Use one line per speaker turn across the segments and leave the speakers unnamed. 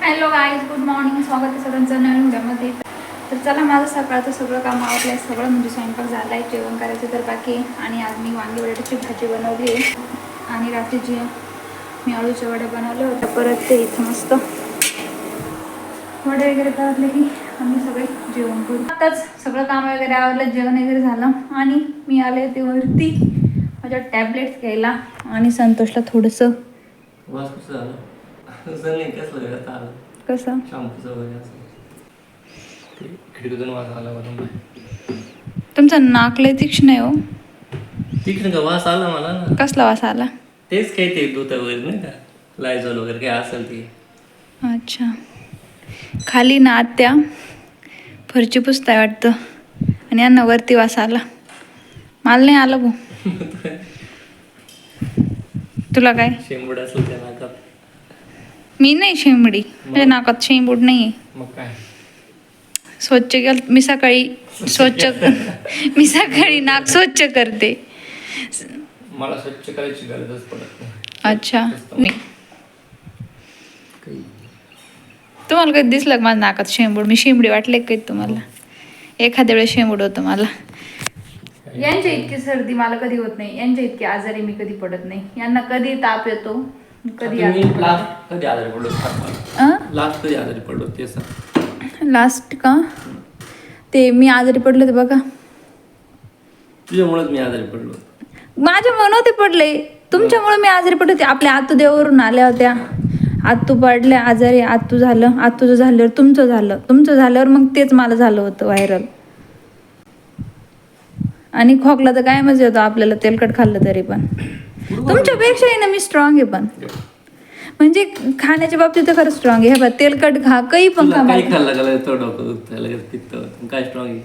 Hello guys, good morning. स्वागत आहे सगळ्यांचं नवीन व्हिडिओमध्ये. तर चला, माझं सकाळचं सगळं काम आवडलं आहे. सगळं म्हणजे स्वयंपाक झाला आहे, जेवण करायचं तर बाकी आहे. आणि आज मी वांगी बटाट्याची भाजी बनवली आहे आणि रात्रीची मी आळूच्या वड्या बनवल्या होत्या. परत ते इथं मस्त वडे वगैरे करतले की आम्ही सगळे जेवण करू. आताच सगळं काम वगैरे आवडलं, जेवण वगैरे झालं आणि मी आले ते वरती माझ्या टॅबलेट्स घ्यायला आणि संतोषला थोडंसं कसं तुमचा नाक लय तीक्ष्ण आहे हो.
तीक्ष्ण का वास आला मला ना.
कसला वास आला?
तेच काही ते दूध वगैरे नाही का, लायझॉल वगैरे काय असेल ते.
अच्छा, खाली ना आत्या फरची पुसताय वाटतं आणि यांना वरती वास आला. मला नाही आलं भाऊ. तुला काय?
शेंबूड असेल त्या नाकात.
मी नाही शेंबडी, माझ्या नाकात शेंबूड नाही आहे.
मग काय
स्वच्छ केलं मी सकाळी. मी सकाळी नाक स्वच्छ करते.
मला स्वच्छ करायची गरजच पडत नाही.
अच्छा, नाही तुम्हाला कधी दिसलं का माझ्या नाकात शेंबूड? मी शेंबडी वाटले काही तुम्हाला? एखाद्या वेळेस शेंबूड होतं मला. यांच्या इतकी सर्दी मला कधी होत नाही, यांच्या इतकी आजारी मी कधी पडत नाही. यांना कधी ताप येतो, कधी
कधी आजारी पडलो. लास्ट कधी आजारी पडलो ते सांग.
लास्ट का? ते मी आजारी पडले ते बघा.
तुझ्यामुळेच मी आजारी पडलो.
माझ्यामुळे नव्हते पडले, तुमच्यामुळे मी आजारी पडले होते. आपल्या आतू देवावरून आल्या होत्या. आतू पडल्या आजारी, आतू झालं, आतूचं झाल्यावर तुमचं झालं, तुमचं झाल्यावर मग तेच मला झालं होतं व्हायरल. आणि खोकला तर काय मजा येतो आपल्याला तेलकट खाल्लं तरी. पण तुमच्यापेक्षाही ना मी स्ट्रॉंग आहे. पण म्हणजे खाण्याच्या बाबतीत तर खरंच स्ट्रॉंग आहे. हे बघ, तेलकट खा, काही पण खा.
काही खाल्लं का लगेच डोकं दुखतं, लगेच पित्त होतं. काय स्ट्रॉंग आहे?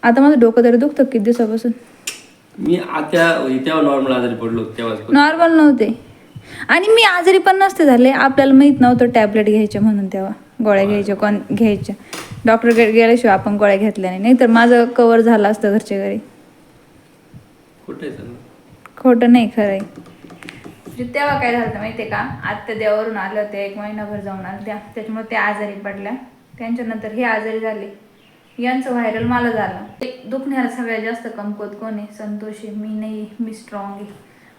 आता माझं डोकं तरी दुखतं किती दिवसापासून.
मी आता तेव्हा नॉर्मल आजारी पडलो तेव्हा.
नॉर्मल नव्हते आणि मी आजारी पण नसते झाले. आपल्याला माहित नव्हतं टॅबलेट घ्यायच्या म्हणून, तेव्हा गोळ्या घ्यायच्या कोण घ्यायच्या. डॉक्टरकडे गेल्याशिवाय आपण गोळ्या घेतल्या नाही, तर माझं कव्हर झालं असतं घरच्या घरी. खोटं नाही, खरं आहे. तेव्हा काय झालं माहितीये का, आत्या देवावरून आल्या होत्या, 1 महिनाभर जाऊन आल्या, त्याच्यामुळे त्या आजारी पडल्या. त्यांच्यानंतर हे आजारी झाले. यांचं व्हायरल मला झालं. दुखण्याला सगळ्यात जास्त कमकुवत कोण आहे? संतोष आहे. मी नाही, मी स्ट्रॉंग आहे.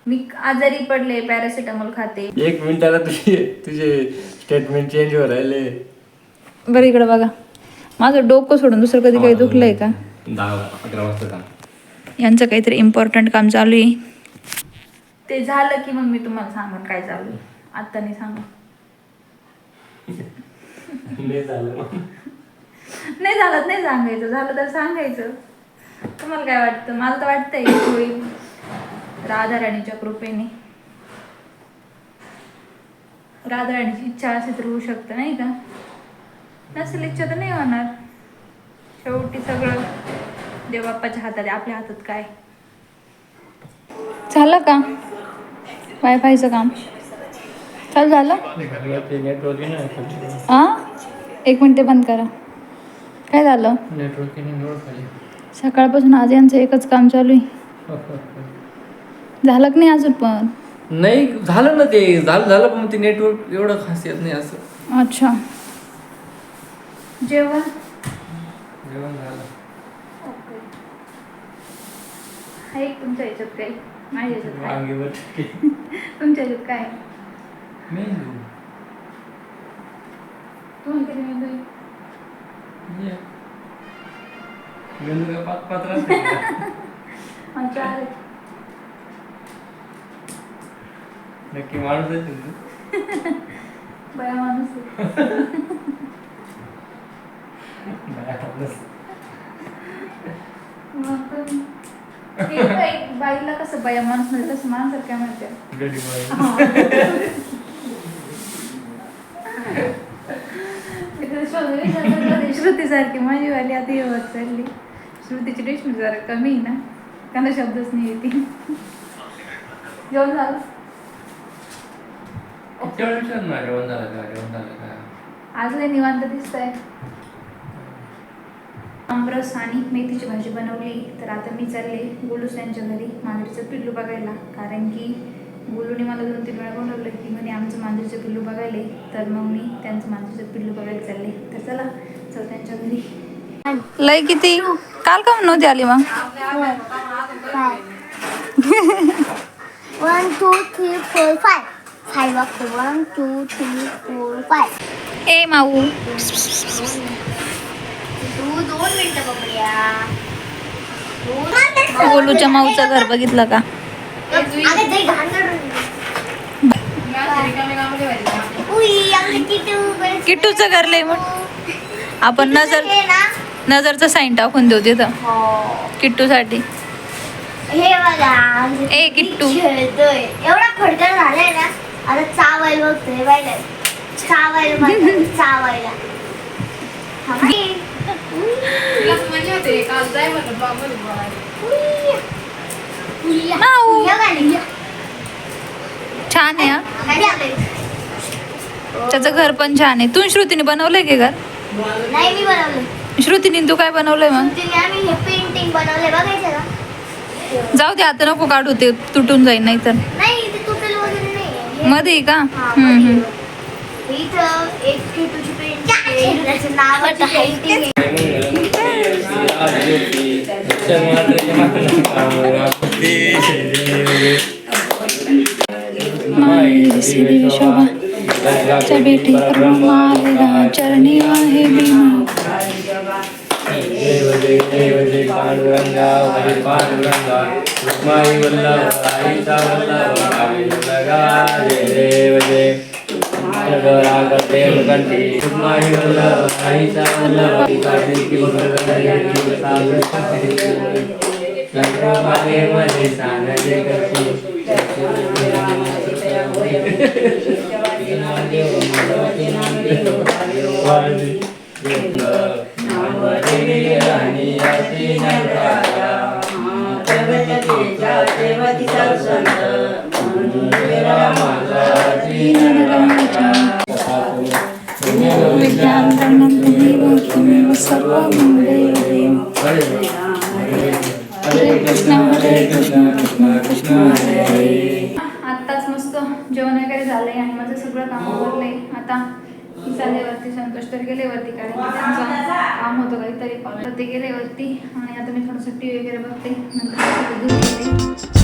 मी आजारी पडले, पॅरासिटामॉल खाते.
1 मिनिटाला तुझे स्टेटमेंट चेंज हो राहिले.
बरं इकडं बघा, माझं डोकं सोडून दुसरं कधी काही दुखलंय का?
10-11 वाजता काम.
यांचं काहीतरी इम्पॉर्टंट काम चालू आहे. ते झालं की मग मी तुम्हाला सांगेन काय चालू आहे. आत्ता नाही सांगा.
नाही झालं
नाही झालं नाही सांगायचं, झालं तर सांगायचं. तुम्हाला काय वाटतं? मला तर वाटतंय होईल राधाराणीच्या कृपेने. राधाराणीची इच्छा असेल तर होऊ शकतं, नाही का? नसेल इच्छा तर नाही होणार. शेवटी सगळं देवबाप्पाच्या हातात आहे, आपल्या हातात काय. झालं का वायफायचं काम? चालू झालं? 1 मिनिट बंद करा. काय झालं? सकाळपासून आज यांचं एकच काम चालू आहे. झालं की नाही अजून? पण
नाही झालं ना, ते झालं पण ते नेटवर्क एवढं खास येत नाही असं.
अच्छा, जेवण
झालं.
ओके. आहे तुमच्या ह्याच्यात काही? माझ्या ह्याच्यात काय? तुमच्या ह्याच्यात काय? तुम्हाला किती मेंदू आहे? अच्छा,
नक्की माणूस आहे
बया माणूस बाईला कसं बया माणूस म्हणजे तसं माणसात काय म्हणते. श्रुती सारखी माझी वाली आता येवत चालली. श्रुतीची रेशमी जरा कमी आहे ना, त्यांना शब्दच नाही येते. जेवण झालं? आज लय निवांत दिसतंय. आमरस आणि मेथीची भाजी बनवली. तर आता मी चालले गोलूस यांच्या घरी मांजरीचं पिल्लू बघायला, कारण की गुलूने मला 2-3 वेळा बोलवलं की म्हणे आमचं मांजरीचं पिल्लू बघायला, तर मग मी त्यांचं मांजरीचं पिल्लू बघायला चालले. तर चला जाऊ त्यांच्या घरी. लय किती काल का नव्हती आली मग?
1 2 3 4 5 5 वाजता 1 2 3 4 5
ए माऊ
तू 2 मिनिटं बघूया.
गोलूच्या माऊचं घर बघितलं का?
अगं ते घाण काढून. उई, आपलं किटू.
किट्टूचं घर लय मोठं. आपण नजरचं साईन टाकून देऊ तिथं
हो.
किट्टूसाठी.
हे बघा आमचं
ए, किट्टू.
खेळतोय. एवढा फडकन झालाय ना, आता चावायला बघतोय बायला. चावायला हा बाई.
माऊ.
या गाडी.
छान आहे हा.
गाडी आपली.
त्याचं घर पण छान आहे. तू श्रुतीने बनवलंय की घर?
नाही मी बनवलं.
श्रुतीने तू काय बनवलंय मग?
तिने आम्ही हे पेंटिंग बनवले बघायचं का?
जाऊ दे आता, नको काढू, ते तुटून जाईल नाही तर.
नाही ते तुटेल वगैरे नाही.
मध्ये आहे का?
हा,
हम्म,
मध्ये.
हम्म.
इथं एक किटूची पेंटिंग, त्याचं नावाची पेंटिंग आहे.
माहेरी श्री शोभा च्या बेटी मालेला चरणी आहे भीमा.
पांडुरंगा हरी पांडुरंगा रुक्माई वल्लभ आईचा वल्लभ आईचा जय देव जय जगरा करते कंठी रुक्माई वल्लभ आईचा वल्लभ आईची की वल्लभ चंद्रमाने मध्ये सानजे करते
आत्ताच मस्त जेवण वगैरे झालंय आणि माझं सगळं काम आवरलंय. आता मी चालल्यावरती संतोष तर गेल्यावरती, कारण की त्यांचं काम होतं काहीतरी, पण ते गेल्यावरती. आणि आता मी थोडंसं टी व्ही वगैरे बघते, नंतर दूध घेते.